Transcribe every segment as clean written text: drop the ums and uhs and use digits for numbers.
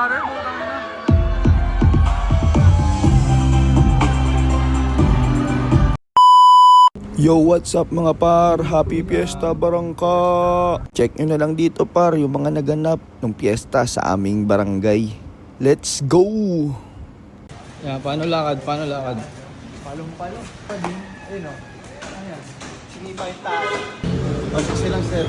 pare. Putang ina. Yo, what's up mga par? Happy Fiesta Barangka! Check nyo na lang dito par yung mga naganap ng piyesta sa aming barangay. Let's go! Yan, paano lakad? Paano lakad? Palong-palong. Ayun o. Ayan. Sige pa yung tayo. Pasok silang sir.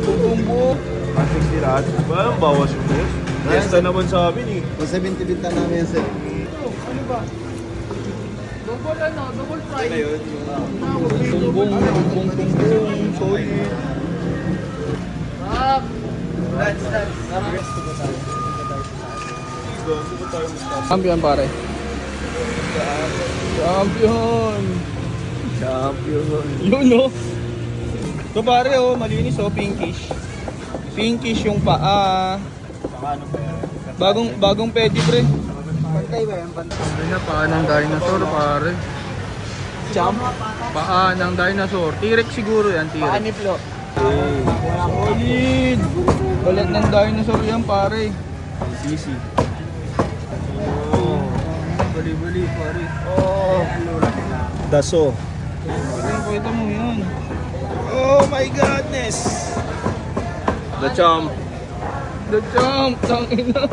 Bumbo. Pasig sila at ba? Bawas yung boss. Fiesta naman sa amin eh. O 70 binta namin yan sir. Ano ba? Double ano? Double fry. Ano yun? Bumbong. Solid. Champion pare. Champion. Yun no. So pare oh, malinis oh, pinkish. Pinkish yung paa. Bagong pedi pre. Pantay ba yan? Pantay. Ano na paa ng dinosaur pare. Jump. Paa ng dinosaur. T-Rex siguro yan, T-Rex. Paaniplo. Solid. Balat ng dinosaur yan pare. Sisi. Bali-bali pare. Daso. Pwede mo yan. Oh my godness! The champ. The Champ. Tangina.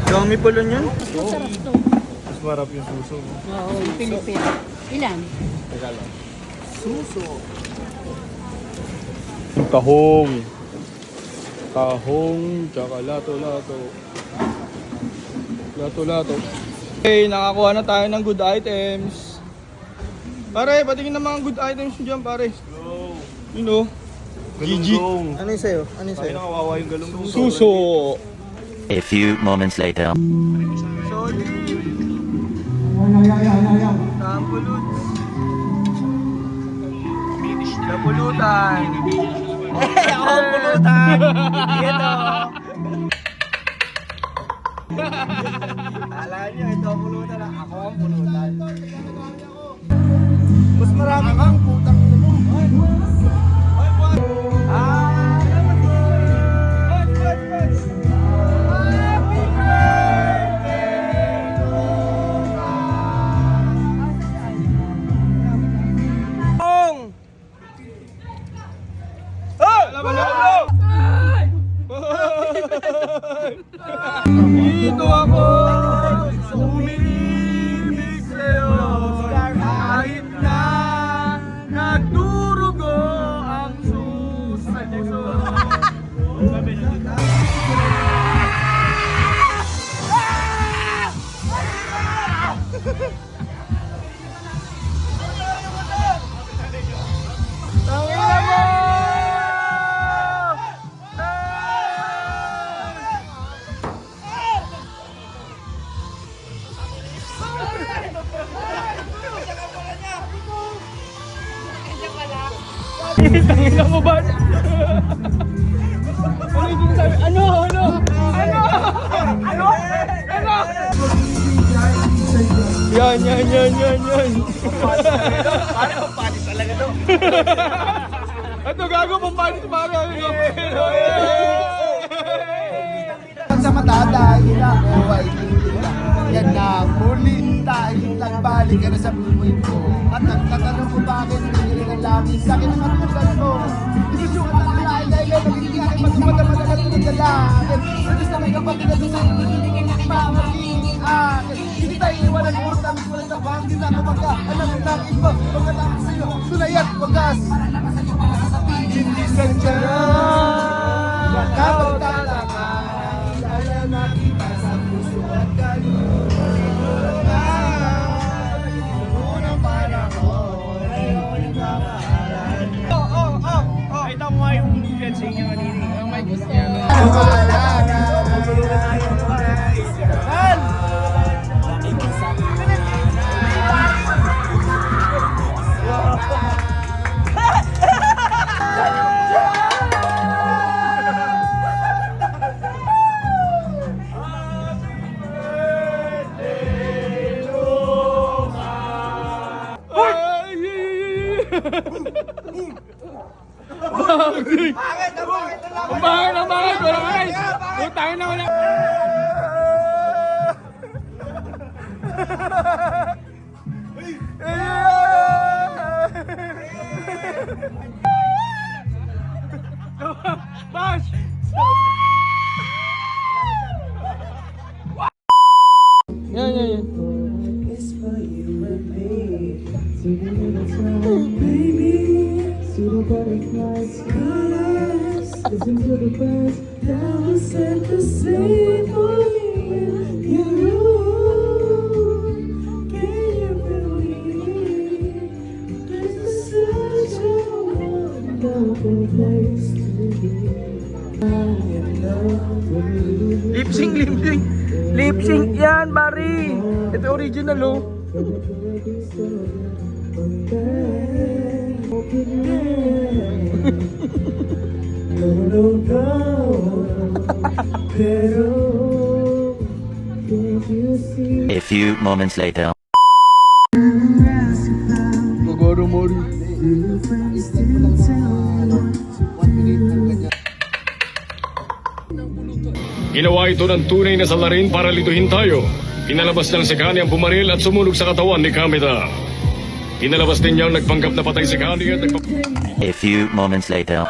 Dami pala niyan. Mas marap yung suso. Oo, Pilipin. Ilan? Tahong. Tahong, tsaka lato-lato. Lato-lato. Okay, nakakuha na tayo ng good items. Pare, patingin ng mga good items nyo dyan, pare. You know, Galunggong. Ano yung sa'yo? Ano yung Tayo sa'yo? nakawawa yung galunggong. suso. A few moments later. Solid. Tampuluts. Napulutan. Ako ang pulutan! Ito! Alam niyo, ito ang pulutan lang. Ako ang pulutan. Mas marami kang putang ina mo. Dito ako umiibig sa'yo kahit na nagdurugo ang puso. Tangina mo! Tangina mo ba? Ano yung sinasabi? Ano? Yan. Paano panis talaga to? Ito gago pang panis pare. Sa matadahil ako ay kita. Yan na muli tayo nagbalik ka na sa buhay ko. At nagtatanong ko bakit hindi ng langit sa akin ang katulad mo. Hindi sukat ang lahat dahil nagiging aking matumadamadagal ng dalangin. Pero sa may kapatid na sa hindi magiging akin. Hindi tayo iwanan mo sa amin wala sa bangin na kapag alam mo natin ba pagkatapos sa'yo tunay at wagas. Hindi sadya kapag tataka dahil nakita sa puso at kaluluwa. Unang panahon ay uling kamahalan. Ay, tama yung fencing niya kanina. Ang may gusto yan. Bakit? Bakit? Wala guys! Putang na wala! Bash! Yan. Lip sync. Lip sync yan, Barry. Ito original, oh. A few moments later. Gagaro Mori. Step mo lang mga 1 minute ng ganyan. Ginawa ito ng tunay na salarin para lituhin tayo. Pinalabas ng Sekani ang bumaril at sumunog sa katawan ni Kameda. Pinalabas din niyang nagpanggap na patay si Sekani at A few moments later.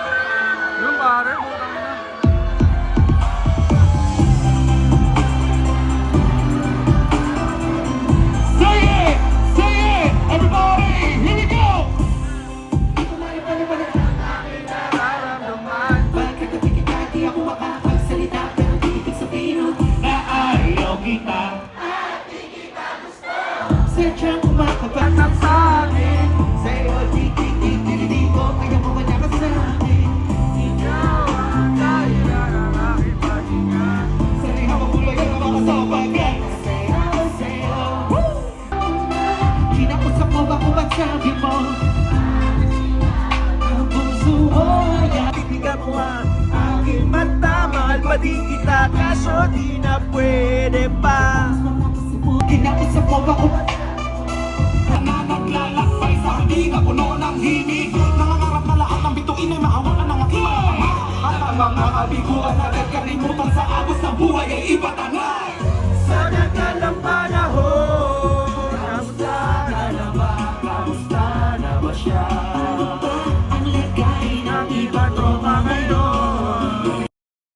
Yung pare, putang na. Sadyang kumakabatak sa akin. Sa'yo, di ko kaya mo kanya ka sa akin. Ikaw ang dahilan ng aking pahinga. Sa'yo, hawak mo lang ang mga sabagat. Sa'yo. Kinakusap mo ba kung ba't sabi mo? Ang puso mo, Pipigan mo ang aking mata. Mahal pa din kita, kaso di na pwede pa. kinakusap mo ba kung naglalakbay sa haliga, puno ng himig. Nangangarap na lahat ng bituin ay mahawakan ng aking mga tama. At ang mga kabiguan na nagkalimutan sa agos ng buhay ay iba.